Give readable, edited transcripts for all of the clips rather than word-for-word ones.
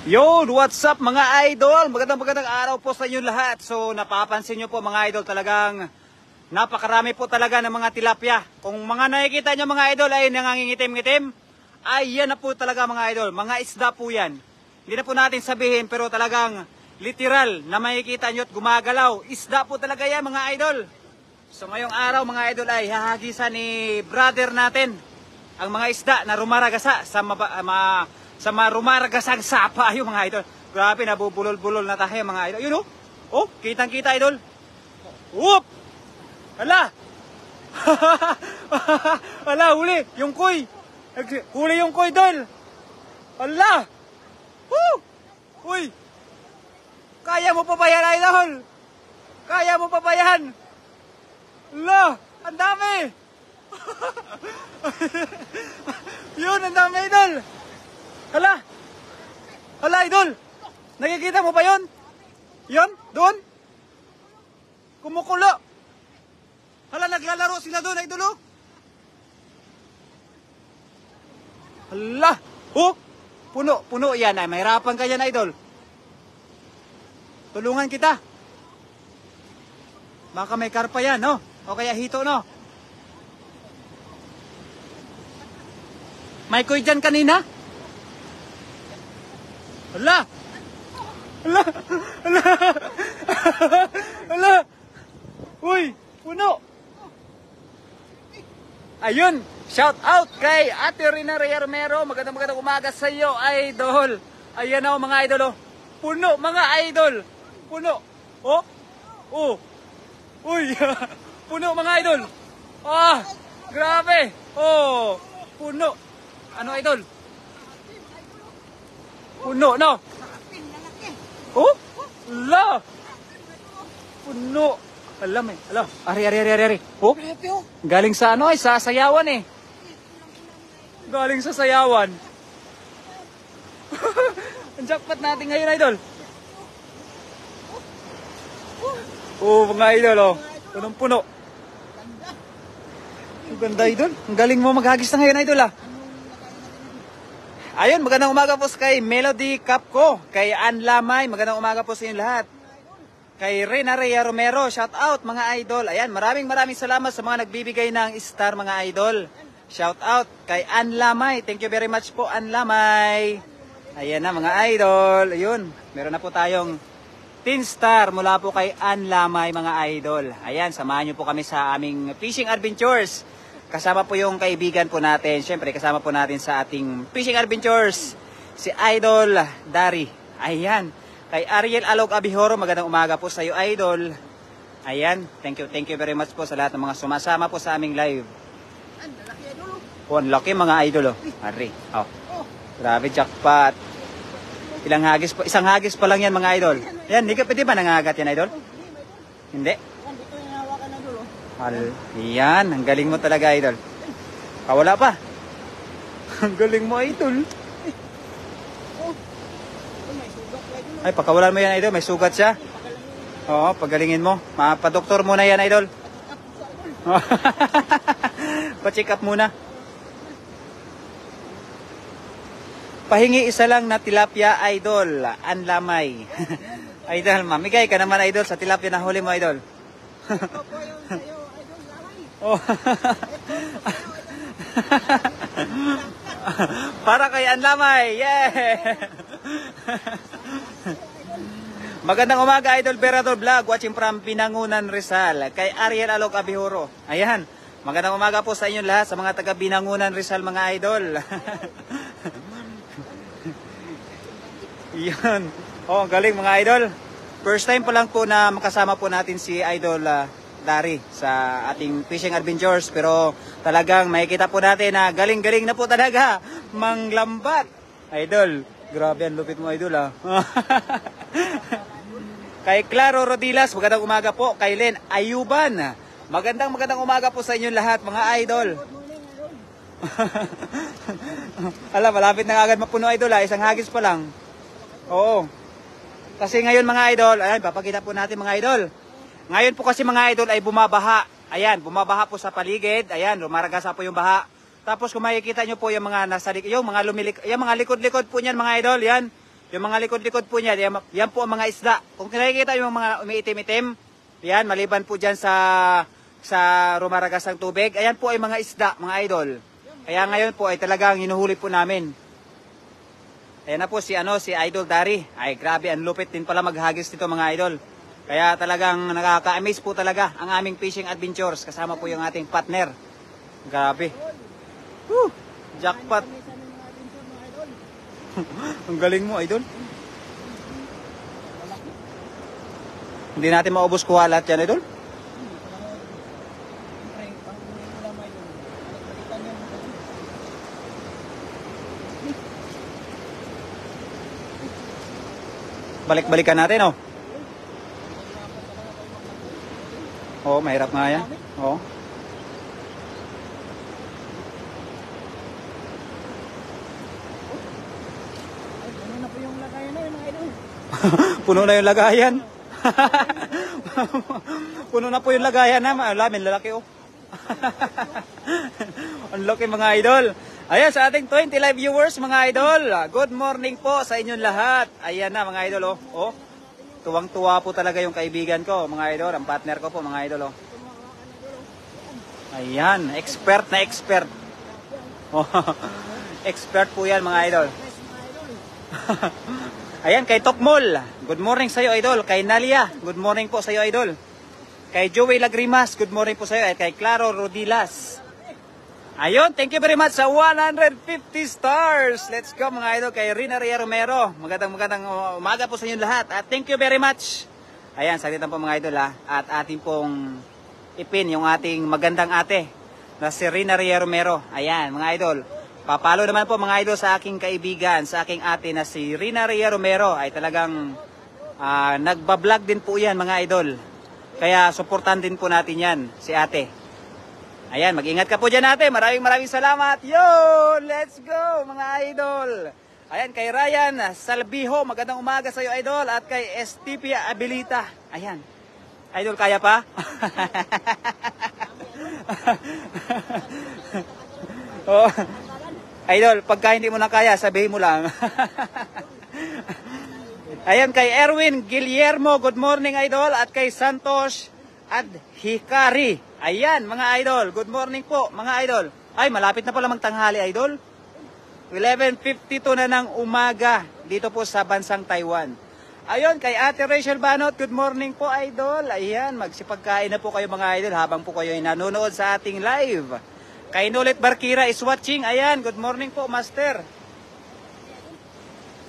Yo, what's up mga idol? Magandang araw po sa inyo lahat. So napapansin nyo po mga idol, talagang napakarami po talaga ng mga tilapia. Kung mga nakikita nyo mga idol ay nangangingitim-ngitim, ay yan na po talaga mga idol. Mga isda po yan. Hindi na po natin sabihin pero talagang literal na makikita nyo at gumagalaw. Isda po talaga yan mga idol. So ngayong araw mga idol ay hahagisan ni brother natin ang mga isda na rumaragasa sa marumaragasang sapa yung mga idol. Grabe, nabubulol-bulol na tayo mga idol. Yun oh, kitang-kita idol. Whoop! Hala! Hala, huli! Yung koy! Huli yung koy, idol! Hala! Woo! Uy! Kaya mo pa ba yan, idol? Kaya mo pa ba yan? Hala! Ang dami! Yun, ang dami, idol! Hala! Hala, idol! Nakikita mo ba yun? Yun? Doon? Kumukulo! Hala, naglalaro sila doon, idol, oh! Hala! Oh! Puno yan. Ay, mahirapan ka yan, idol. Tulungan kita. Baka may karpa yan, no? O kaya hito, no? May koy dyan kanina? Hala! Hala! Hala! Hala! Uy! Puno! Ayun! Shout out kay Ate Rina Romero. Magandang umaga sa iyo, idol. Ayan o mga idol, oh. Puno, mga idol. Puno. Oh? Oh. Uy! Puno, mga idol. Ah! Grabe! Oh! Puno. Ano, idol? Puno, no? Oh? Ala! Puno. Alam eh. Ala. Ari. Oh? Galing sa ano, sa sayawan eh. Galing sa sayawan. Ang jackpot natin ngayon, idol. Oh, mga idol, oh. Punong-puno. Ang ganda, idol. Ang galing mo maghagis na ngayon, idol, ah. Ayun, magandang umaga po kay Melody Capco, kay Ann Lamay, magandang umaga po sa inyo lahat. Kay Rina Romero, shout out mga idol. Ayan, maraming salamat sa mga nagbibigay ng star mga idol. Shout out kay Ann Lamay. Thank you very much po, Ann Lamay. Ayan na mga idol. Ayun, meron na po tayong 10 star mula po kay Ann Lamay mga idol. Ayan, samahan nyo po kami sa aming fishing adventures. Kasama po yung kaibigan po natin. Siyempre, kasama po natin sa ating fishing adventures si Idol Dari. Ayan. Kay Ariel Alog Abihoro, magandang umaga po sa iyo, Idol. Ayan. Thank you very much po sa lahat ng mga sumasama po sa aming live. Oh, ang laki mga idol, oh. Ari. Oh. Grabe, jackpot. Ilang hagis po? Isang hagis pa lang yan mga idol. Yan, di ba nangagat yan, idol? Hindi. Yan, ang galing mo talaga, idol. Wala pa. Ang galing mo, idol. Ay, pakawalan mo yan, idol. May sugat siya. Oo, pagalingin mo. Mapadoktor muna yan, idol. Pa-check up muna. Pahingi isa lang na tilapia, idol. Ann Lamay. Idol, mamigay ka naman, idol, sa tilapia na huli mo, idol. Oh. Para kay Ann Lamay. Yeah. Magandang umaga, Idol Berador Vlog, watching from Binangunan, Rizal. Kay Ariel Alog Abihoro. Ayan. Magandang umaga po sa inyo lahat, sa mga taga Binangunan, Rizal mga idol. Yan. Oh, galing mga idol. First time pa lang po na makasama po natin si Idol Dari sa ating fishing adventures, pero talagang makikita po natin na galing-galing na po talaga manglambat. Idol, grabe ang lupit mo, idol, ah. Kay Claro Rodilas, magandang umaga po. Kay Len Ayuban, magandang umaga po sa inyo lahat mga idol. Alam, malapit na agad mapuno, idol, ah. Isang hagis pa lang. Oo. Kasi ngayon mga idol, ayan, papakita po natin mga idol. Ngayon po kasi mga idol ay bumabaha. Ayan, bumabaha po sa paligid. Ayan, lumaragasa po yung baha. Tapos kung makikita nyo po yung mga nasa yung mga lumilik, yung mga likod-likod po niyan mga idol, yan. Yung mga likod-likod po niya, yan po ang mga isda. Kung nakikita yung mga umiitim-itim, yan, maliban po dyan sa rumaragas ng tubig, ayan po ay mga isda, mga idol. Kaya ngayon po ay talagang hinuhuli po namin. Ayan na po si Idol Dari. Ay grabe, ang lupit din pala maghagis dito mga idol. Kaya talagang nakaka-amaze po talaga ang aming fishing adventures. Kasama po yung ating partner. Grabe. Woo! Jackpot. Ang galing mo, idol. Hindi natin maubos kuha lahat yan, idol. Balik-balikan natin, oh. Oh, mahirap nga yan. Oh. Puno na po yung lagayan na yun, mga idol. Puno na yung lagayan. Puno na po yung lagayan na. Alamin, lalaki, oh. Ang laki, mga idol. Ayan, sa ating 20 live viewers, mga idol. Good morning po sa inyong lahat. Ayan na, mga idol, oh. Oh. Tuwang-tuwa po talaga yung kaibigan ko, mga idol. Ang partner ko po, mga idol, oh. Ayan, expert na expert. Oh, expert po yan, mga idol. Ayan, kay Tokmol. Good morning sa iyo, idol. Kay Nalia, good morning po sa iyo, idol. Kay Joey Lagrimas, good morning po sa iyo. At kay Claro Rodilas. Ayun, thank you very much sa 150 stars. Let's go, mga idol. Kay Rina Ria Romero. Magandang umaga po sa inyo lahat. At thank you very much. Ayan, saglitan po, mga idol, ha. At ating pong ipin yung ating magandang ate na si Rina Ria Romero. Ayan, mga idol. Papalo naman po, mga idol, sa aking kaibigan, sa aking ate na si Rina Ria Romero. Ay talagang nagbablog din po yan, mga idol. Kaya supportan din po natin yan, si ate. Ayan, mag-ingat ka po dyan, ate. Maraming salamat. Yo, let's go, mga idol. Ayan, kay Ryan Salbiho, magandang umaga sa iyo, idol. At kay Estipia Abilita. Ayan. Idol, kaya pa? Oh. Idol, pagka hindi mo na kaya, sabihin mo lang. Ayan, kay Erwin Guillermo, good morning, idol. At kay Santos Adhikari. Ayan, mga idol, good morning po, mga idol. Ay, malapit na pala magtanghali, idol. 11:52 na ng umaga dito po sa bansang Taiwan. Ayun, kay Ate Rachel Banot, good morning po, idol. Ayan, magsipagkain na po kayo, mga idol, habang po kayo ay nanonood sa ating live. Kay Nulit Barkira is watching. Ayan, good morning po, master.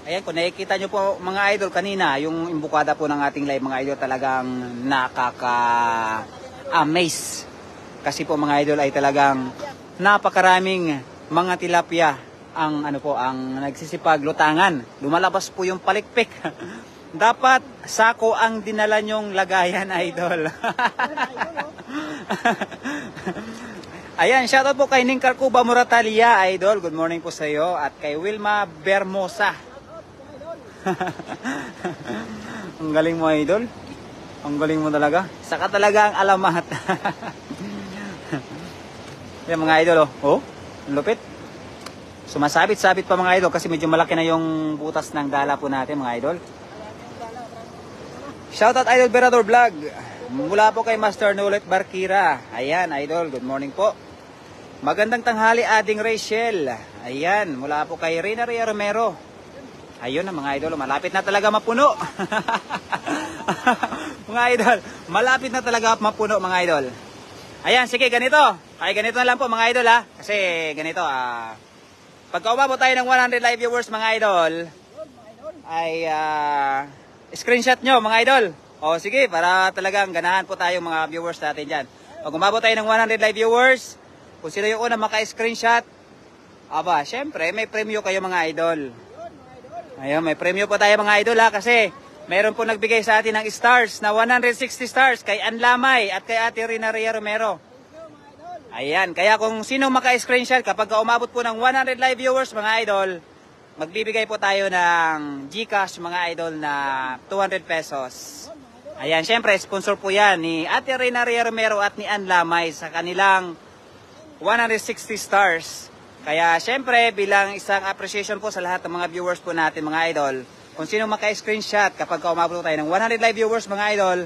Ayan, kung nakikita nyo po, mga idol, kanina, yung imbukada po ng ating live, mga idol, talagang nakaka-amaze. Kasi po, mga idol, ay talagang napakaraming mga tilapia ang nagsisipag lutangan. Lumalabas po yung palikpik. Dapat sako ang dinala nyong lagayan, idol. Ayan, shoutout po kay Ningkar Cuba Moratalia, idol. Good morning po sa iyo. At kay Wilma Bermosa. Ang galing mo, idol. Ang galing mo talaga. Saka talaga ang alamat. Yan, mga idol, oh. Oh, ang lupit. Sumasabit-sabit pa, mga idol, kasi medyo malaki na yung butas ng dala po natin, mga idol. Shoutout, Idol Berador Vlog. Mula po kay Master Nulit Barkira. Ayan, idol, good morning po. Magandang tanghali, Ading Rachel. Ayan, mula po kay Rina Ria Romero. Ayun na, mga idol, malapit na talaga mapuno. Mga idol, malapit na talaga mapuno, mga idol. Ayan, sige, ganito. Ay, ganito na lang po, mga idol, ha. Kasi, ganito, pagka umabot tayo ng 100 live viewers, mga idol, ay, screenshot nyo, mga idol. O, sige, para talagang ganahan po tayo, mga viewers natin dyan. Pag umabot tayo ng 100 live viewers, kung sino yung una maka-screenshot, aba, syempre, may premyo kayo, mga idol. Ayun, may premyo po tayo, mga idol, ha, kasi meron po nagbigay sa atin ng stars na 160 stars kay Anlamay at kay Ate Rina Ria Romero. Ayan, kaya kung sino maka-screenshot, kapag umabot po ng 100 live viewers, mga idol, magbibigay po tayo ng GCash, mga idol, na 200 pesos. Ayan, syempre, sponsor po yan ni Ate Rina Ria Romero at ni Anlamay sa kanilang 160 stars. Kaya syempre, bilang isang appreciation po sa lahat ng mga viewers po natin, mga idol, kung sino maka-screenshot kapag umabot tayo ng 100 live viewers mga idol,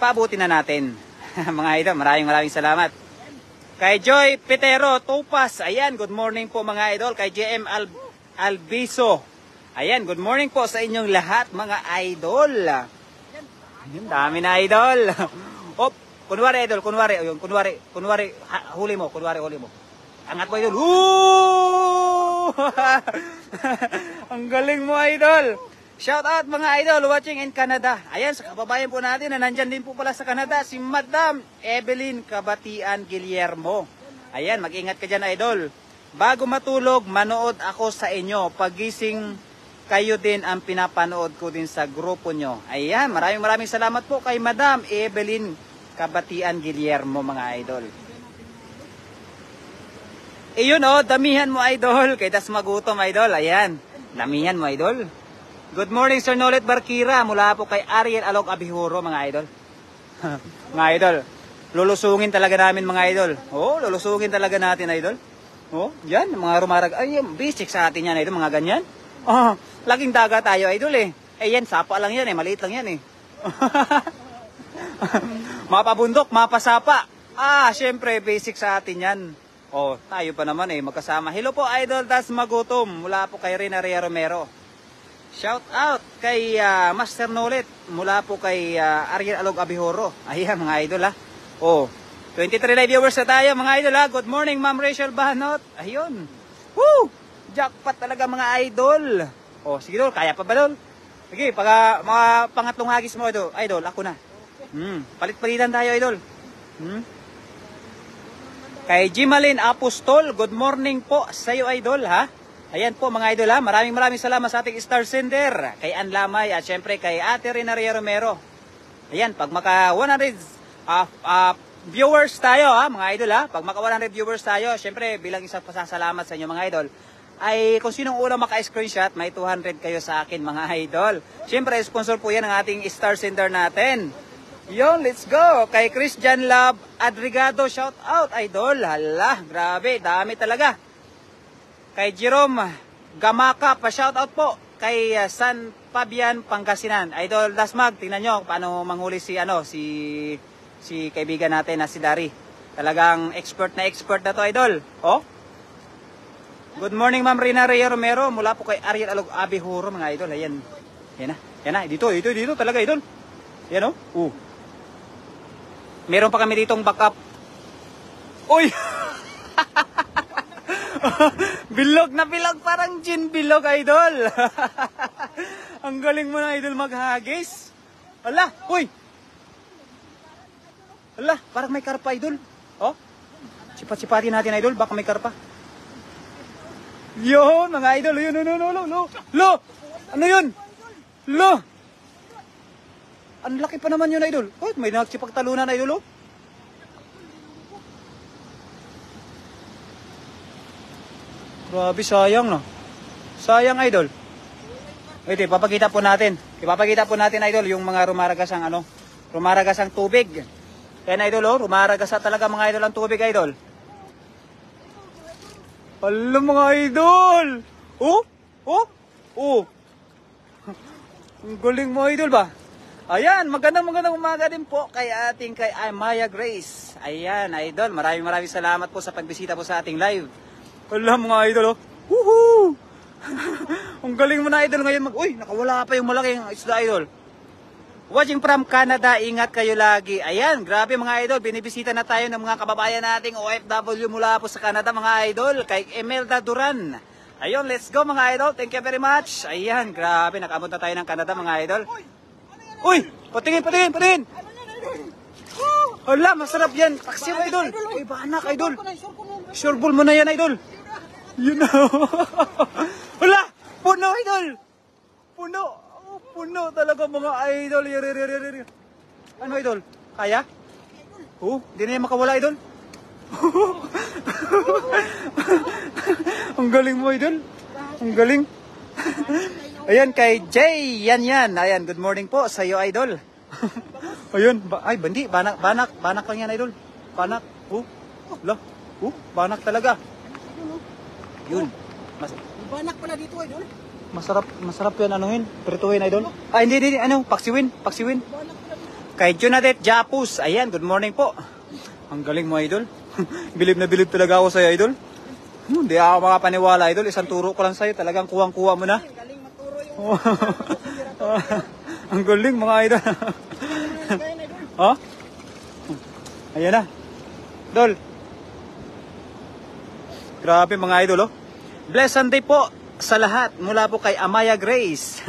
paabutin na natin. Mga idol, maraming salamat. Kay Joy Petero Tupas, ayan, good morning po mga idol. Kay JM Albiso, ayan, good morning po sa inyong lahat mga idol. Ayun, dami na idol. Op, kunwari idol, kunwari, huli mo. Angat mo idol. Woo! Ang galing mo idol. Shout out mga idol watching in Canada. Ayan, sa kababayan po natin na nandyan din po pala sa Canada, si Madam Evelyn Kabatian Guillermo. Ayan, mag-ingat ka dyan idol. Bago matulog, manood ako sa inyo. Pagising, kayo din ang pinapanood ko din sa grupo nyo. Ayan, maraming salamat po kay Madam Evelyn Kabatian Guillermo mga idol. Iyon damihan mo idol. Kay das magutom idol. Ayan, damihan mo idol. Good morning Sir Nolet Barkira. Mula po kay Ariel Alog Abihuro mga idol. Mga idol, lulusungin talaga namin mga idol. Lulusungin talaga natin idol. Yan, mga rumarag. Ay, basic sa atin yan idol, mga ganyan. Laging daga tayo idol yan, sapa lang yan maliit lang yan Mapabundok, mapasapa. Syempre basic sa atin yan. Tayo pa naman magkasama. Hello po idol, das magutom. Mula po kay Rina Ria Romero. Shout out kay Master Nolet. Mula po kay Ariel Alog Abihoro. Ayan mga idol 23 live viewers na tayo mga idol Good morning Ma'am Rachel Bahanot. Ayun. Woo! Jackpot talaga mga idol. Sige dol, kaya pa ba dol? Sige, pag mga pangatlong hagis mo idol, ako na. Palit-palitan tayo idol. Kay Jimalin Apostol, good morning po sa iyo idol ha. Ayan po mga idol maraming salamat sa ating star sender. Kay Ann Lamay at syempre kay Ate Rina Ria Romero. Ayan, pag maka 100 viewers tayo mga idol pag maka 100 viewers tayo, syempre bilang isang pasasalamat sa inyo mga idol, ay kung sinong unang maka-screenshot, may 200 kayo sa akin mga idol. Siyempre, sponsor po yan ng ating star sender natin. Yon, let's go! Kay Christian Love Adrigado, shout out idol. Hala, grabe, dami talaga. Kay Jerome Gamaka, pa-shout out po. Kay San Fabian, Pangasinan. Idol Dasmag, tingnan nyo paano manghuli si kaibigan natin na si Dari. Talagang expert na to idol. Good morning Ma'am Rina Ria Romero. Mula po kay Ariel Alog Abihuro mga idol. Ayan. Yan na. Dito talaga idol. Yan Meron pa kami ditong backup. Uy! Bilog na bilog, parang gin bilog idol. Ang galing mo na idol maghagis. Ala, uy! Ala, parang may karpa idol. Sipat-sipatin natin idol, baka may karpa. Yun, mga idol. Yun, lo. Ano yun? Lo. Ang laki pa naman yun, idol. May nagsipagtalunan, idol, Grabe, sayang, no? Sayang, idol. Wait, ipapakita po natin, idol, yung mga rumaragasang tubig. Yan, idol, rumaragasa talaga, mga idol, ang tubig, idol. Alam mga idol. Ang galing mo idol ba? Ayan, magandang umaga din po kay Maya Grace. Ayan, idol, maraming salamat po sa pagbisita po sa ating live. Alam mga idol Woohoo! Ang galing mo na idol ngayon nakawala pa yung malaking isda idol. Watching from Canada, ingat kayo lagi. Ayan, grabe mga idol, binibisita na tayo ng mga kababayan nating OFW mula po sa Canada mga idol, kay Emelda Duran. Ayun, let's go mga idol, thank you very much. Ayan, grabe, nakaabot na tayo ng Canada mga idol. Uy, patingin. Hala, masarap yan, paksiw idol. Uy, banak idol. Sureball mo na yan idol. Yun na. Hala, puno idol. Puno talaga mga idol. Ano idol? Kaya? Hindi na yan makawala idol. Ang galing mo idol. Ang galing. Ayan kay Jay. Yan. Ayan, good morning po sa iyo idol. Ayun, bandi. Banak lang yan idol. Banak. Banak talaga. Yun. Banak pala dito idol. Masarap yan, anuhin, prituhin, idol. Ah, hindi, ano, paksiwin. Kay Junadet Japus, ayan, good morning po. Ang galing mo, idol. Bilib na bilib talaga ako sa'yo, idol. Hindi ako makapaniwala, idol. Isang turo ko lang sa'yo, talagang kuwang-kuwa mo na. Galing maturo yung... Ang galing, mga idol. Oh? Ayan na. Idol. Grabe, mga idol, oh. Blessed Sunday po sa lahat mula po kay Amaya Grace.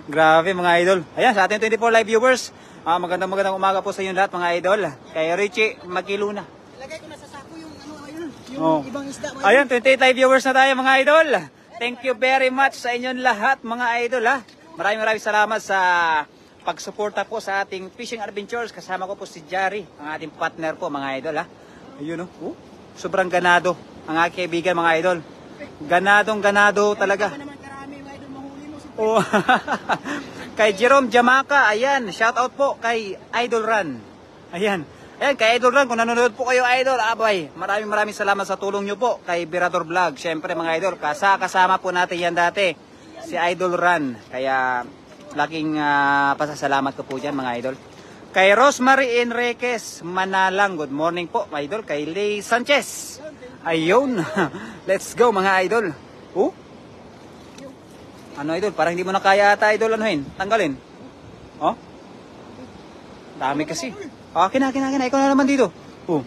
Grabe, mga idol. Ayan, sa ating 24 live viewers. Magandang umaga po sa inyo lahat, mga idol. Kay Richie Magiluna. Ilagay ko na sa sako yung ano, ayun. Yung ibang isda. Ayan, 28 live viewers na tayo, mga idol. Thank you very much sa inyong lahat, mga idol, ha. Maraming salamat sa pagsuporta po sa ating fishing adventures. Kasama ko po si Jari, ang ating partner po, mga idol, ha. Ayun, oh. Sobrang ganado ang aking kaibigan, mga idol. Ganado talaga. Naman karami mga idol mahuli mo. Oh. Kay Jerome Jamaica, ayan, shout out po kay Idol Run. Ayan, kay Idol Run, kung nanonood po kayo, idol, abay, maraming salamat sa tulong nyo po kay Virador Vlog. Siyempre, mga idol, kasama po natin yan dati, si Idol Run. Kaya, laking pasasalamat ko po dyan, mga idol. Kay Rosemary Enriquez Manalang, good morning po, idol. Kay Lay Sanchez, ayun, let's go, mga idol. Oh? Ano, idol? Parang hindi mo na kaya ata, idol, anuhin? Tanggalin. Oh? Dami kasi. Akin na. Ikaw na naman dito. Oh.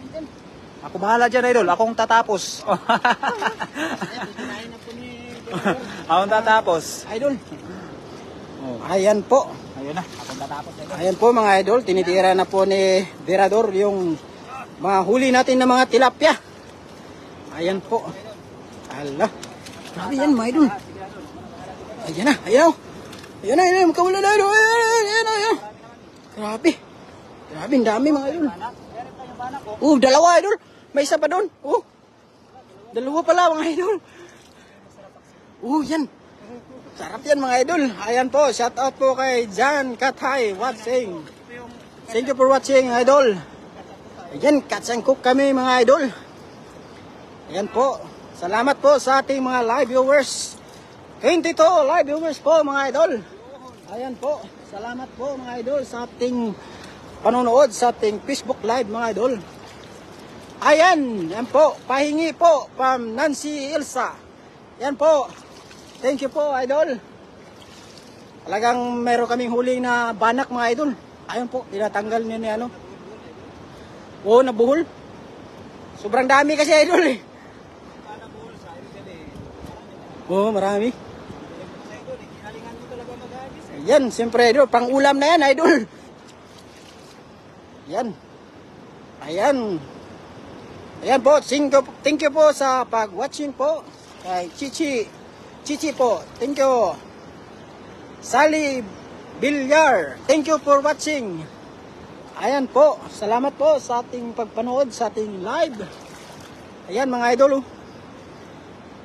Ako bahala dyan, idol. Akong tatapos. Akong tatapos. Idol. Oh. Ayan po. Ayun na. Akong tatapos, idol. Ayan po, mga idol. Tinitira na po ni Virador yung mga huli natin na mga tilapia. Ayan po. Ala. Grabe yan, mga idol. Ayan na. Magkawala na, idol. Ayan. Grabe, ang dami, mga idol. Dalawa, idol. May isa pa doon. Dalawa pala, mga idol. Yan. Sarap yan, mga idol. Ayan po, shout out po kay Jan Katay watching. Thank you for watching, idol. Ayan, Cats and Cook kami, mga idol. Ayan po. Salamat po sa ating mga live viewers. 22 live viewers po, mga idol. Ayan po. Salamat po, mga idol, sa ating panonood sa ating Facebook live, mga idol. Ayan, yan po. Pahingi po from Nancy Ilsa. Yan po. Thank you po, idol. Talagang meron kaming huli na banak, mga idol. Ayun po, tinatanggal niya ni ano. Nabuhol. Sobrang dami kasi, idol, eh. Marami. Yan, siyempre, idol. Pang ulam na yan, idol. Yan. Ayan. Ayan po. Thank you po sa pag-watching po. Kay Chichi po. Thank you. Sally Bilyar. Thank you for watching. Ayan po. Salamat po sa ating pagpanood sa ating live. Ayan, mga idol.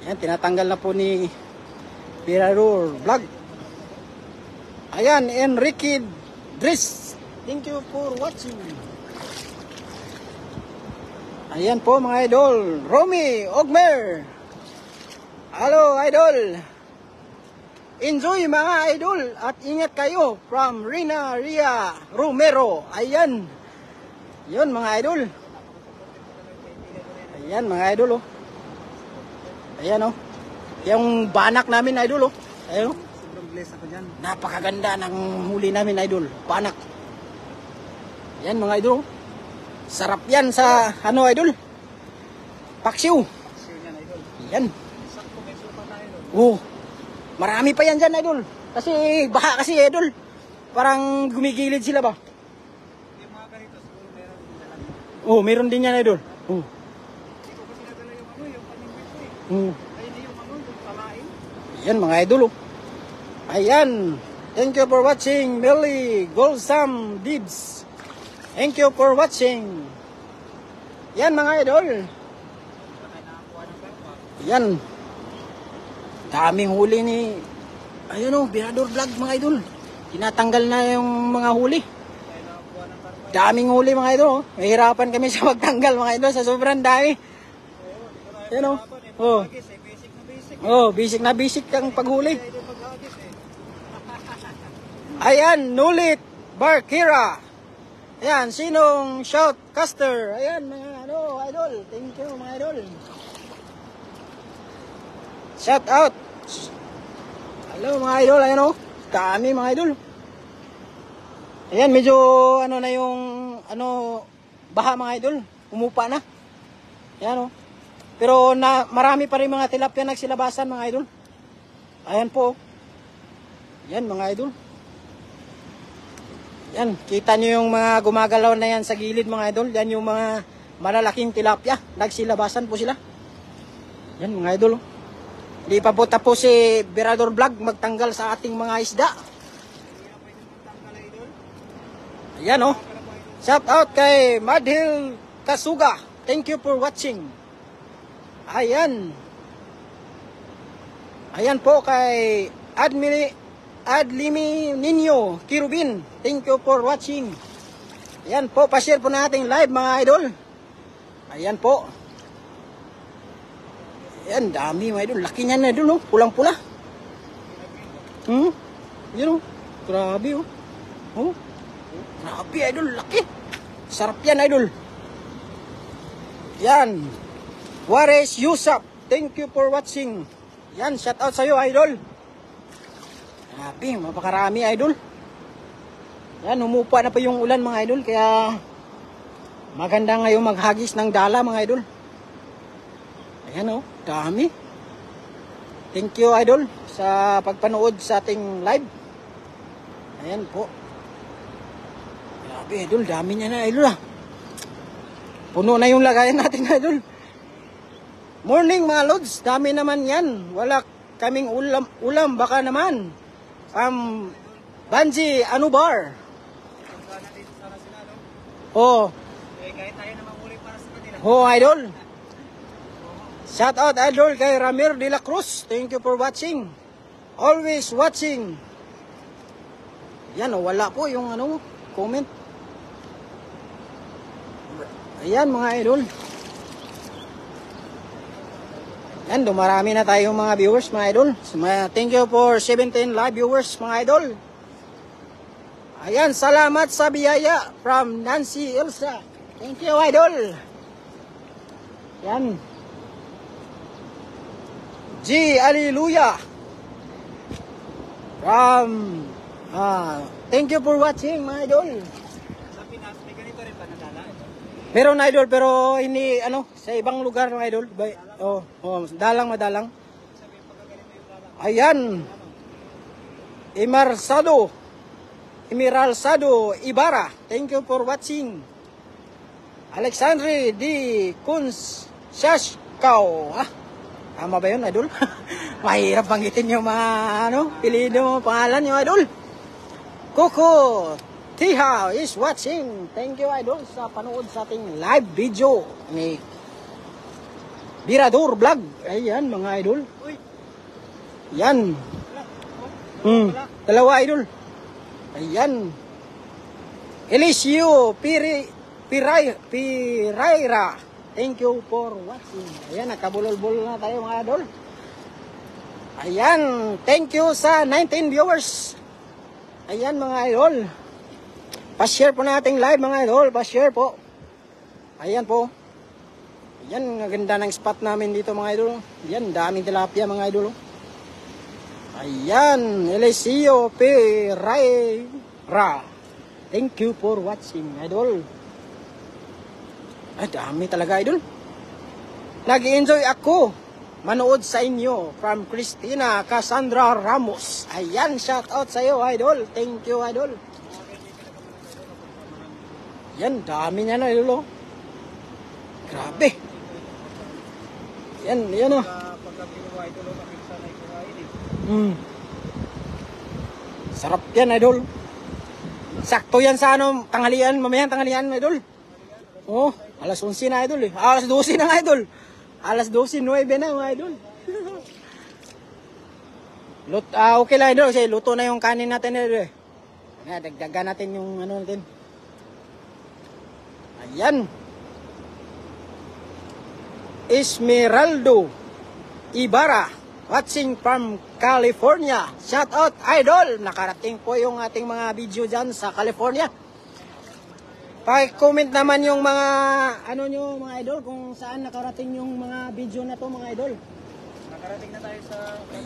Ayan, tinatanggal na po ni Virador Vlog. Ayan, Enrique Dris. Thank you for watching. Ayan po, mga idol. Romy Ogmer. Hello, idol. Enjoy, mga idol. At ingat kayo from Rina Ria Romero. Ayan. Yun, mga idol. Ayan, mga idol, oh. Ayan, oh. Yung banak namin, idol, oh. Ayan, oh. Ako dyan. Napakaganda ng huli namin, idol. Panak. Yan, mga idol. Sarap yan sa, idol? Paksiw. Yan. Marami pa yan dyan, idol. Kasi, baha kasi, idol. Parang gumigilid sila ba? Yung mga ganito, siguro meron din dala. Meron din yan, idol. Hindi ko kasi nadala yung yung paningwit ko, eh. Ayun yung yung pamain. Yan, mga idol, oh. Ayan. Thank you for watching, Melly Golsam Dibs. Thank you for watching. Yan, mga idol. Yan. Daming huli ni... Ayun, oh, Virador Vlog, mga idol. Tinatanggal na yung mga huli. Daming huli, mga idol, oh. Mahirapan kami sa magtanggal, mga idol, sa sobrang dami. Yan, oh. Oh, basic na basic ang paghuli. Ayan, Nulit Barkira. Ayan, sinong shoutcaster? Ayan, mga idol. Thank you, mga idol. Shout out. Hello, mga idol. Ayan, dami, mga idol. Ayan, medyo, na yung, baha, mga idol. Umupa na. Ayan, Pero marami pa rin mga tilapia nagsilabasan, mga idol. Ayan po. Yan, mga idol. Yan, kita nyo yung mga gumagalaw na yan sa gilid, mga idol. Yan yung mga malalaking tilapia. Nagsilabasan po sila. Yan, mga idol. Hindi pa po tapos si Berador Vlog magtanggal sa ating mga isda. Ayan, Shout out kay Madhil Kasuga. Thank you for watching. Ayan. Ayan po kay Adlimi Ninyo Kirubin. Thank you for watching. Ayan po, pa-share po natin live, mga idol. Ayan po. Ayan, dami, mga idol. Laki niyan, idol, pulang-pula. Yan, grabe, grabe, idol, laki. Sarap yan, idol. Yan. Juarez Yusap, thank you for watching. Yan, shout out sa'yo, idol. Grabe, mapakarami, idol. Yan, humupa na pa yung ulan, mga idol. Kaya maganda ngayon maghagis ng dala, mga idol. Ayan, dami. Thank you, idol, sa pagpanood sa ating live. Ayan po. Grabe, idol, dami niya na, idol, Puno na yung lagayan natin, idol. Morning, mga lods. Dami naman yan. Wala kaming ulam baka naman. Banji Anubar. Oh. Kahit tayo na mahuli para sa kanila. Oh, idol. Shout out, idol, kay Ramir de la Cruz. Thank you for watching. Always watching. Yan, wala po yung comment. Ayan, mga idol. Yan, dumarami na tayong mga viewers, mga idol. Thank you for 17 live viewers, mga idol. Ayan, salamat sa biyaya from Nancy Elsa. Thank you, idol. Yan. G. Alleluia. Thank you for watching, mga idol. Sa Pinas, may ganito rin pa nadala. Meron, idol, pero hindi, sa ibang lugar, mga idol. Dalang, madalang. Ayan. Emeralsado Ibarra. Thank you for watching. Alexandre D. Kunz Shashkao. Tama ba yun, idol? Mahirap banggitin yung mga, piliin pangalan yung idol. Coco Tiha is watching. Thank you, idol, sa panood sa ating live video ni Berador Vlog. Ayan, mga idol. Yan. Dalawa, idol. Ayan. Elisio Piraira. Thank you for watching. Ayan, nakabulol-bulol na tayo, mga idol. Ayan, thank you sa 19 viewers. Ayan, mga idol. Pa-share po nating live, mga idol. Pa-share po. Ayan po. Ayan, ganda ng spot namin dito, mga idol. Ayan, daming tilapia, mga idol. Ayan, Eliseo Pereira. Thank you for watching, idol. Ay, dami talaga, idol. Nag-enjoy ako manood sa inyo from Christina Cassandra Ramos. Ayan, shout out sa iyo, idol. Thank you, idol. Yan, dami niya na, idol. Grabe. Yan, Pagka kinuha, idol, nakikita na ikuhain eh. Sarap yan, idol. Sakto yan sa tanghalian, mamayang tanghalian, idol. Oh, alas 11 na, idol. Alas 12 na, idol. Alas 12:09 na, mga idol. Okay lang, idol, kasi luto na yung kanin natin, idol. Dagdagan natin yung natin. Ayan. Esmeraldo Ibarra. watching from California. Shout out, idol! Nakarating po yung ating mga video dyan sa California. Pa-comment naman yung mga, ano nyo mga idol, kung saan nakarating yung mga video na to mga idol. Nakarating na tayo sa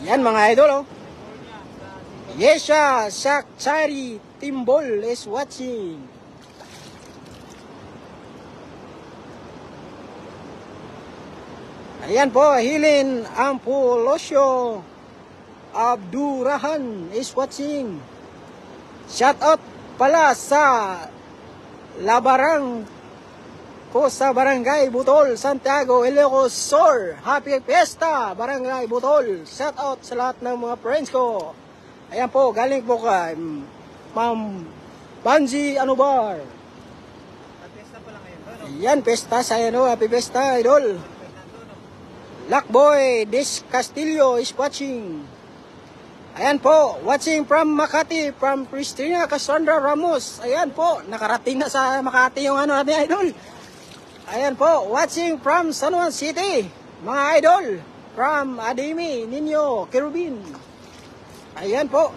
Ayan mga idol, oh. Yesha Shakchari Timbol is watching. Ayan po, Hilin Ampulosyo Abdurahan is watching. Shout out pala sa Labarang po sa Barangay Butol, Santiago, Ilocos Sur. Happy Fiesta, Barangay Butol. Shout out sa lahat ng mga friends ko. Ayan po, galing po kay Ma'am Banji Anubar. at pesta pa lang ngayon. Ano? Ayan, pesta sa ano, happy Fiesta, idol. Lockboy Dis Castillo is watching. Ayan po, watching from Makati, from Christina Cassandra Ramos. Ayan po, nakarating na sa Makati yung ano natin, idol. Ayan po, watching from San Juan City, mga idol. From Adimi, Nino, Kerubin. Ayan po.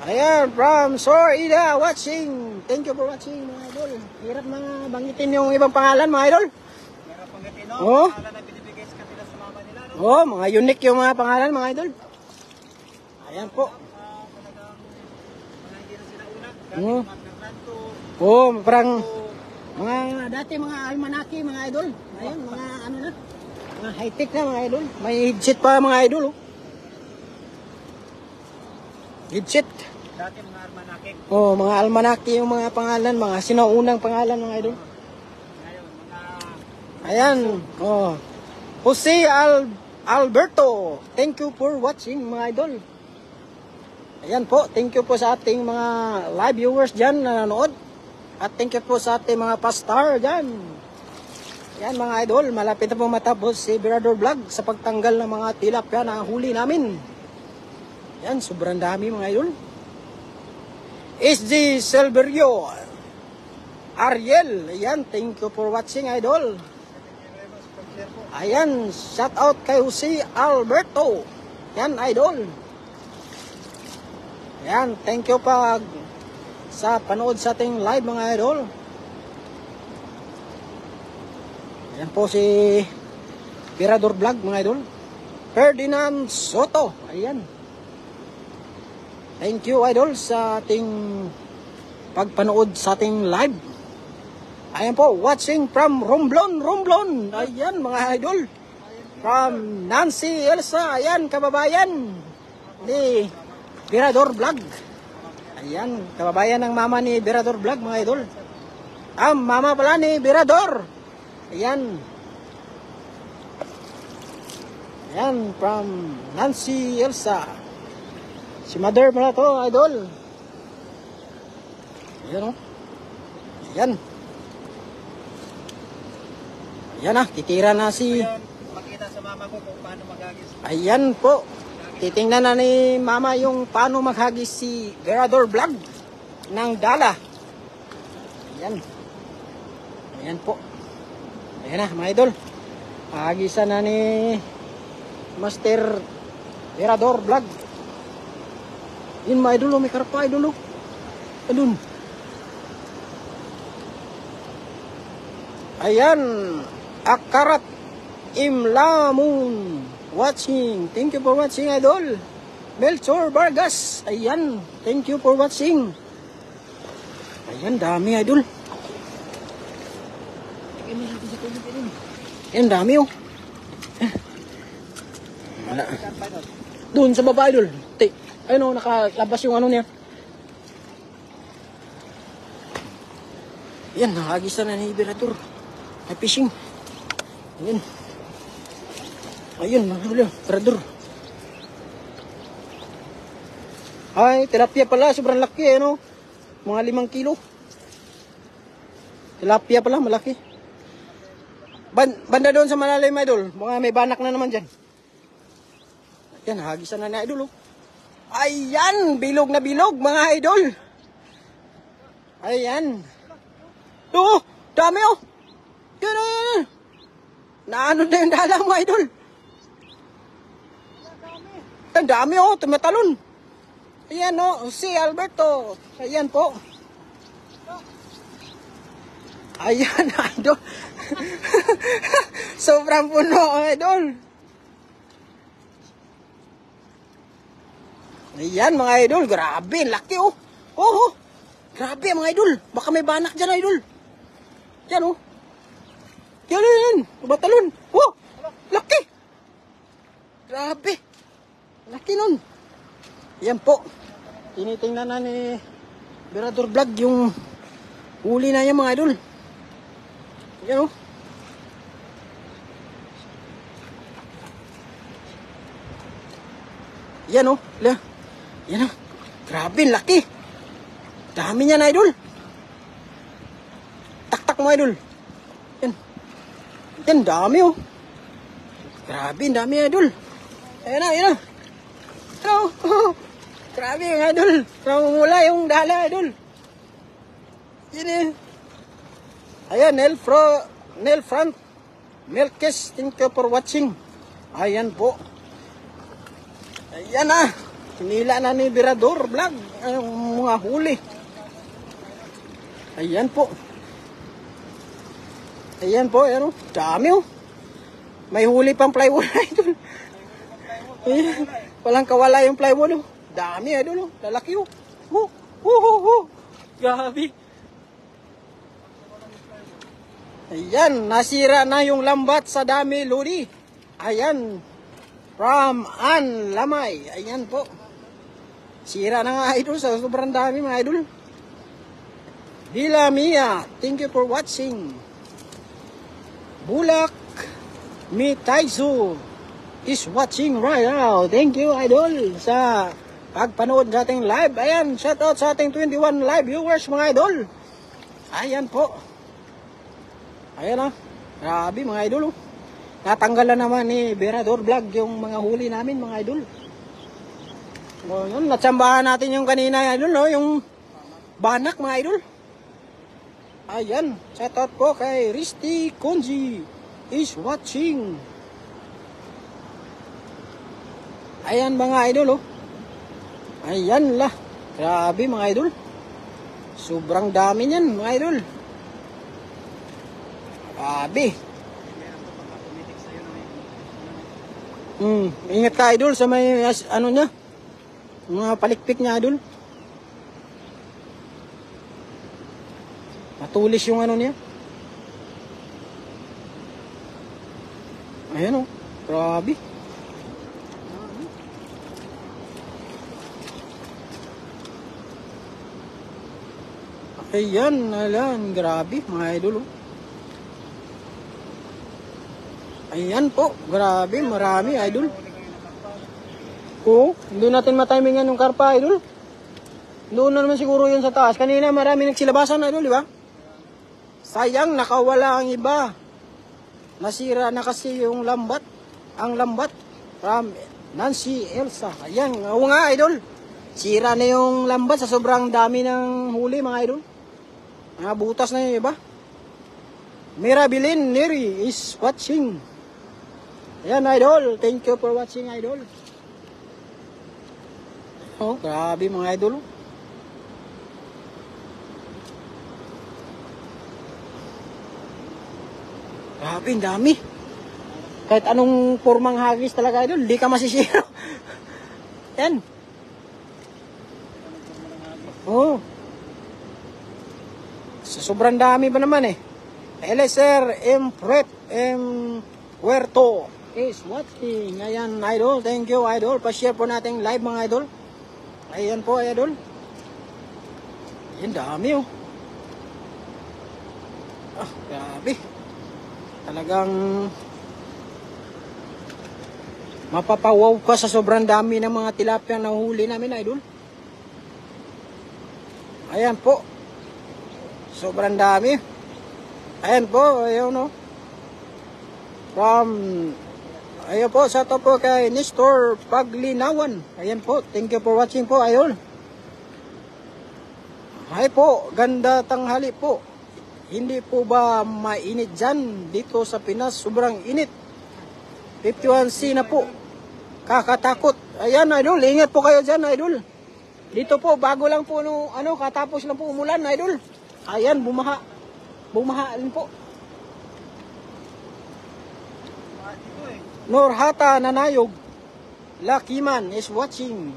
Ayan, from Sorida, watching. Thank you for watching, mga idol. Hirap mga banggitin yung ibang pangalan, mga idol. Meron pang gatino, Oh. pangalan na binibigay sa kanila sa mama nila, no? Oh, mga unique yung mga pangalan, mga idol. Ayan po. Talagang mga hindi na sila una. Oh. Mga Fernando, Oh, parang mga dati mga almanaki, mga idol. Ayan, mga ano na. Mga high-tech na, mga idol. May headset pa, mga idol. Oh. Headset. dati mga armanakik. Oh, mga almanaki yung mga pangalan, mga sinaunang pangalan, mga idol. Ngayon, mga Ayan, oh. Jose Alberto, thank you for watching, mga idol. Ayan po, thank you po sa ating mga live viewers dyan na nanood. At thank you po sa ating mga pastar dyan. Ayan mga idol, malapit na po matapos si Berador Vlog sa pagtanggal ng mga tilapia na huli namin. Ayan, sobrang dami mga idol. SG Silverio Ariel, ayan, thank you for watching, idol. Ayan, shout out kay Jose Alberto. Ayan, idol. Ayan, thank you pa sa panood sa ating live, mga idol. Ayan po si Berador Vlog, mga idol. Ferdinand Soto, ayan. Thank you, idol, sa ating pagpanood sa ating live. Ayan po, watching from Romblon. Ayan, mga idol. From Nancy Elsa, ayan, kababayan ni Berador Vlog. Ayan, kababayan ng mama ni Berador Vlog, mga idol. Mama pala ni Berador. Ayan. Ayan, from Nancy Elsa. Si mother pala to, idol. Ayan, oh. Ayan. Ayan na, titira na si... makita sa mama ko kung paano maghagis. Ayan po. Titingnan na ni mama yung paano maghagis si Berador Vlog ng dala. Ayan. Ayan po. Ayan na, mga idol. Hagisan na ni Master Berador Vlog. Yun, mga idol, may karpa, idol. Adun. Ayan. Akarat Imlamun watching. Thank you for watching, idol. Melchor Vargas. Ayan. Thank you for watching. Ayan, dami, idol. Ayan, dami, oh. Wala. Doon sa baba, idol. Ayun, oh, nakalabas yung ano niya. Ayan, nakagisan na ni Berador. May fishing. Ayan. Ayun, mga Berador. Ay, tilapia pala, sobrang laki, ano? Mga 5 kilo. Tilapia pala, malaki. Banda doon sa malalim, idol. Mga may banak na naman dyan. Ayan, hagisan na ni idol, oh. Ayan, bilog na bilog, mga idol. Ayan. Oh, dami, oh. Yan, Naano na yung dala mo, idol. Ang dami oh, tumatalon. Ayan oh, si Alberto. Ayan po. Ayan, idol. Sobrang puno, idol. Ayan, mga idol. Grabe, laki oh. Oh, oh. Grabe, mga idol. Baka may banak dyan, idol. Yan oh. Yan. Tumatalon. Oh, laki. Grabe. Laki nun. Yan po. Tinitingnan na ni Berador Vlog yung huli na yan, mga idol. Yan o. Yan o. Yan o. Grabe, laki. Dami niyan, idol. Tak mo, idol. Yan, dami o. Grabe, dami, idol. Ayan na. Grabe yung idol. Mula yung dala, idol. Yan eh. Ayan, Nel Front. Melkes, thank you for watching. Ayan po. Ayan na. Sinila na ni Berador Vlog ang mga huli. Ayan po. Ayan po, ayan o. Dami o. May huli pang plywood, idol. Ayan. Walang kawala yung plywood o. Dami, idol o. Lalaki o. Grabe. Ayan, nasira na yung lambat sa dami, Lodi. Ayan. From An Lamay. Ayan po. Sira na nga, idol. Sa sobrang dami, mga idol. Dila Mia, thank you for watching. Bulak Mitaisu is watching right now. Thank you, idol, sa pagpanood sa ating live. Ayan, shout out sa ating 21 live viewers, mga idol. Ayan po. Ayan o. Grabe, mga idol. Natanggalan naman ni Berador Vlog yung mga huli namin, mga idol. O, yun, natsambahan natin yung kanina, idol, no? Yung banak, mga idol. Ayan, shout out po kay Risty Konji is watching. Ayan, mga idol, oh. Ayan lah. Grabe, mga idol. Sobrang dami niyan, mga idol. Grabe. Ingat ka, idol, sa may ano niya. Mga palikpik niya, idol. Matulis yung ano niya. Ayan o. Grabe. Ayan. Grabe, mga idol o. Ayan po. Grabe, marami, idol. Oo. Hindi natin matimingan yung karpa, idol. Doon na naman siguro yun sa taas. Kanina marami nagsilabasan, idol, di ba? Sayang, nakawala ang iba. Nasira na kasi yung lambat. Ang lambat from Nancy Elsa. Ayan, oo nga, idol. Sira na yung lambat sa sobrang dami ng huli, mga idol. Mga butas na yung iba. Mirabilin Neri is watching. Ayan, idol. Thank you for watching, idol. Oh, grabe, mga idol. Grabe, ang dami. Kahit anong formang hagis talaga, idol, di ka masisiro. Yan. Oh. Sobrang dami ba naman eh. LSR M. Prep M. Huerto is watching. Ayan, idol. Thank you, idol. Pa-share po natin live, mga idol. Ayan po, idol. Ayan, dami oh. Ah, grabe. Talagang mapapawaw ka sa sobrang dami ng mga tilapia na huli namin, idol. Ayan po. Sobrang dami. Ayan po, ayun no. Ayun po, sa to po kay Nestor Paglinawan. Ayan po, thank you for watching po, idol. Hi po, ganda tanghali po. Hindi po ba mainit dyan dito sa Pinas? Sobrang init. 51C na po. Kakatakot. Ayan, idol. Ingat po kayo dyan, idol. Dito po, bago lang po, katapos lang po umulan, idol. Ayan, bumaha. Bumaha rin po. Norhata Nanayog. Lakiman is watching.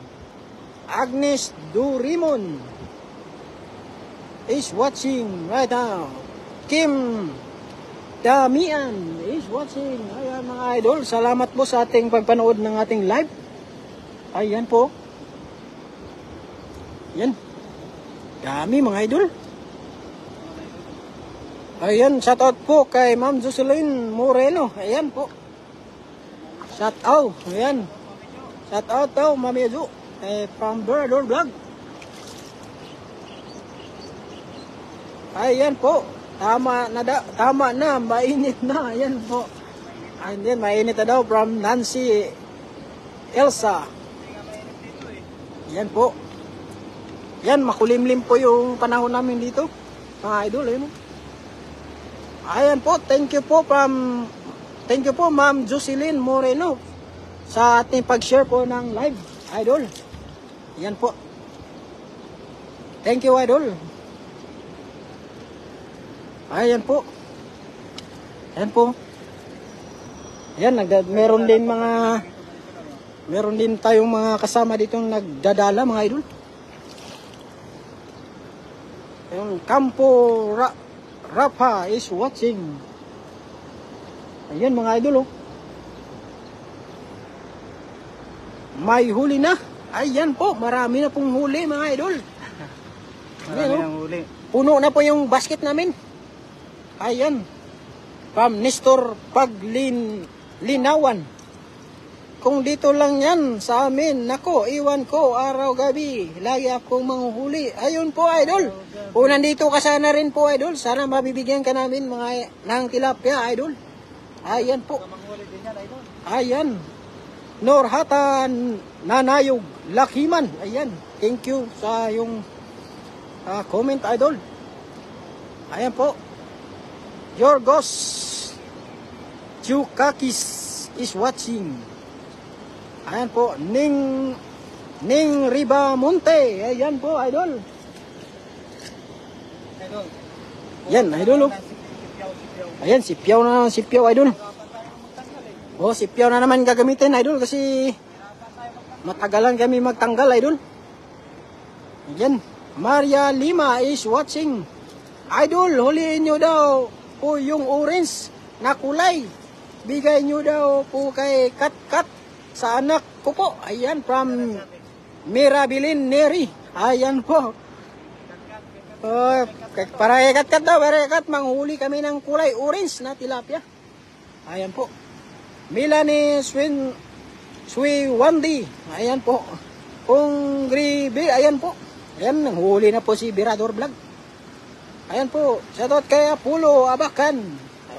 Agnes Durimon is watching right now. Kim Damian is watching. Ayan mga idol, salamat po sa ating pagpanood ng ating live. Ayan po. Yan. Dami mga idol. Ayan, shout out po kay Ma'am Jocelyn Moreno. Ayan po. Shout out. Ayan. Shout out daw, Mami Edu. From Birador Vlog. Ayan po. Tama na, mainit na. Ayan po. Ayan, mainit na daw from Nancy Elsa. Ayan po. Yan, makulimlim po yung panahon namin dito. Mga idol, ayun. Ayan po, thank you po Ma'am Jocelyn Moreno sa ating pag-share po ng live, idol. Ayan po. Thank you, idol. Ayan po. Ayan po. Ayan, meron din tayong mga kasama dito nagdadala, mga idol. Yung Campo Rafa is watching. Ayan mga idol, oh. May huli na. Ayan po, marami na pong huli mga idol. Marami ng huli. Puno na po yung basket namin. Ayan. From Nestor Paglinawan. Kung dito lang yan sa amin, nako, iwan ko araw-gabi. Lagi akong manghuhuli. Ayun po, idol. Kung nandito ka sana rin po, idol, sana mabibigyan ka namin ng tilapia, idol. Ayan po. Ayan. Norhata Nanayog Lakiman. Ayan. Thank you sa yung comment, idol. Ayan po. Yorgos Chukakis is watching. Ayan po, Ning Ribamonte. Ayan po, idol. Yan, idol. Ayan, sipiyaw na naman, sipiyaw, idol. Oh, sipiyaw na naman gagamitin, idol, kasi matagalan kami magtanggal, idol. Ayan, Maria Lima is watching. Idol, huliin nyo daw po yung orange na kulay. Bigay nyo daw po kay Kat sa anak ko po. Ayan, from Mirabilin Neri. Ayan po. Para ikat daw, para ikat, manghuli kami ng kulay orange na tilapia. Ayan po. Milani Swiwandi. Ayan po. Kung Gribe, ayan po. Ayan, nanghuli na po si Birador Vlog. Ayan po. Shoutout kay Apollo Abakan.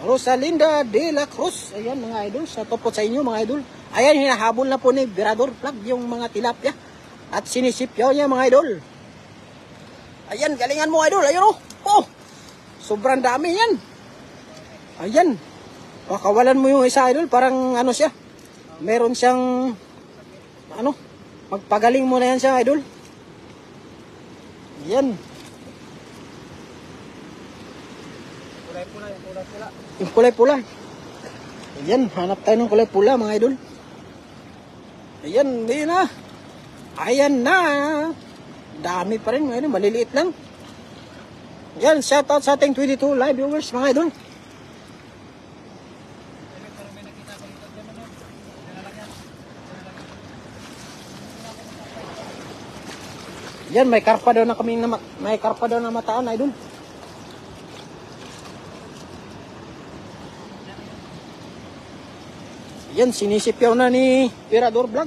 Rosalinda de la Cruz. Ayan mga idol. Shoutout po sa inyo mga idol. Ayan, hinahabol na po ni Birador Vlog yung mga tilapia. At sinisipyaw niya mga idol. Ayan, galingan mo idol. Ayun oh. Sobrang dami yan. Ayan. Pakawalan mo yung isa idol. Parang ano siya. Meron siyang magpagaling mo na yan siya idol. Ayan. Yung kulay pula. Ayan, hanap tayo ng kulay pula mga idol. Ayan, hindi na. Ayan na. Dami pa rin mga idol, maliliit lang. Ayan, shout out sa ating 22 live viewers mga idol. Ayan, may karpa daw na mataan idol. Ayan, sinisipyaw na ni Birador Vlog.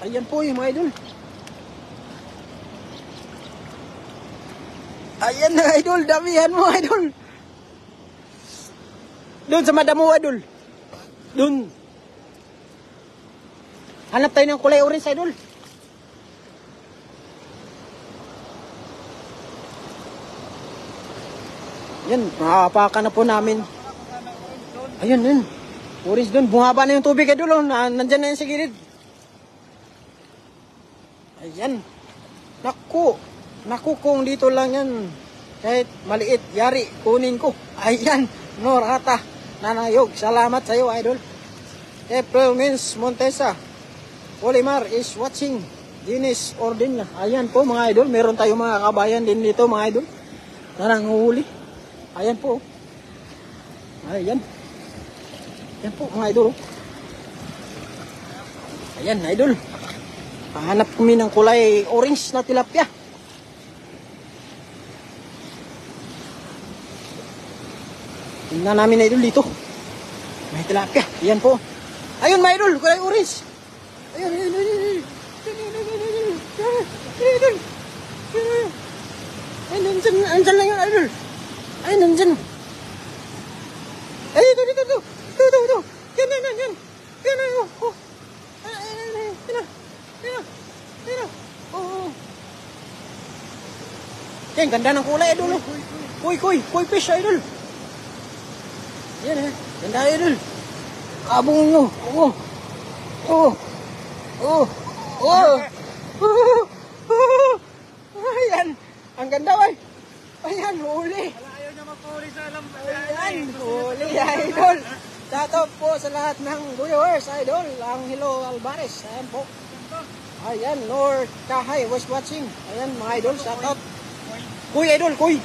Ayan po yung mga idol. Ayan na idol, damihan mo idol. Doon sa madamo idol. Doon. Hanap tayo ng kulay orange idol. Ayan, makapakan na po namin. Ayan, Orange doon. Bumaba na yung tubig idol. Oh. Nandyan na yan sa gilid. Ayan. Naku. Naku kung dito lang yan. Kahit maliit. Yari. Kunin ko. Ayan. Norata. Nanayog. Salamat sa iyo idol. April means Montesa. Olimar is watching. Dinis Ordina. Ayan po mga idol. Meron tayong mga kabayan din dito mga idol. Nananguhuli. Ayan po. Ayan. Ayan po mga idol. Ayan idol. Pahanap kami ng kulay orange na tilapia. Tingnan namin idol dito. May tilapia. Ayan po. Ayun mga idol. Kulay orange. Ayun. Ayun. Ayun. Ay, nandyan lang yun, idol. Ay, nandyan. Ay, ito. Yan. Oh. Yan. Oh. Yan, ganda ng kulay, idol. Kuy fish, idol. Yan, ganda, idol. Abong nyo. Ayan. Ang ganda, ay. Ayan, huli. Ayaw niya magpuli sa alam. Ayan, huli, idol. Shoutout po sa lahat ng viewers, idol. Ang Hello Alvarez. Ayan po. Ayan, North Kahay was watching. Ayan, mga idol, shoutout. Kuy, idol, kuy.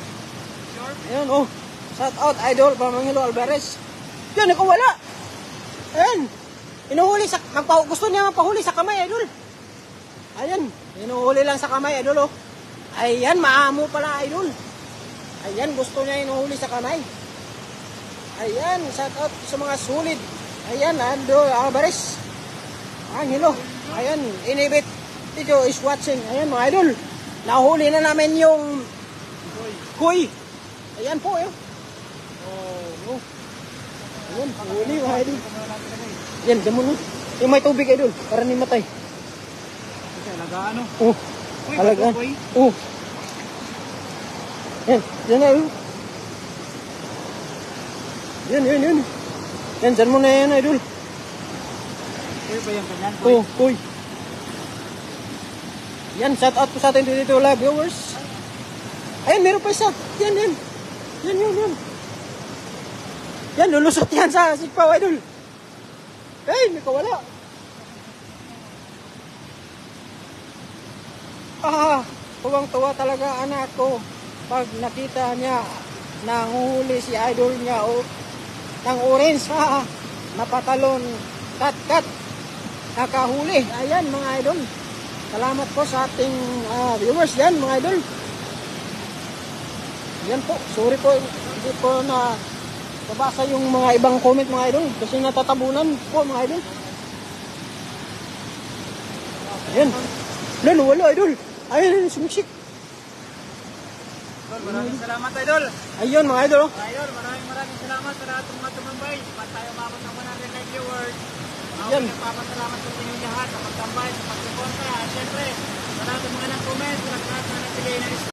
Ayan, oh. Shoutout, idol, from ang Hello Alvarez. Yan, nakawala. Ayan. Inuhuli sa, gusto niya magpahuli sa kamay, idol. Ayan, inuhuli lang sa kamay, idol, oh. Ayan, maamo pala, idol. Ayan, gusto niya inuhuli sa kamay. Ayan, shout out sa mga sulit. Ayan, Ando Alvarez. Angelo. Ayan, inibit. Tito is watching. Ayan, mga idol. Nahuli na namin yung kuy. Ayan po, yun. Oh. Ayan, huli, mga idol. Ayan, damo no. Yung may tubig, idol, para ni matay. Talaga ano? Oh. Talaga. Oh. Yan na yun. Yan. Yan, dyan mo na yan, idol. Kuy ba yung ganyan? Oh, kuy. Yan, shout out po sa atin dito, live viewers. Ayan, meron pa isa. Yan. Yan, lulusot yan sa sigpaw, idol. Ay, may kawala. Tuwang-tuwa talaga anak ko pag nakita niya nanguhuli si idol niya o ng orange. Napatalon, kat, nakahuli. Ayan mga idol. Salamat po sa ating viewers yan mga idol. Yan po, sorry po, hindi po na nabasa yung mga ibang comment mga idol kasi natatabunan po mga idol. Ayan. Wala idol. Ayun, sumiksik. Maraming salamat, idol. Ayun, mga idol. Idol, maraming salamat sa lahat ng mga tumambay. Ba't tayo umabot ng 109 viewers? Yan. Nagpapasalamat sa inyo lahat sa pagtambay, sa pagsuporta. At syempre, sa lahat ng mga nag-comment, sa lahat na nagbigay ng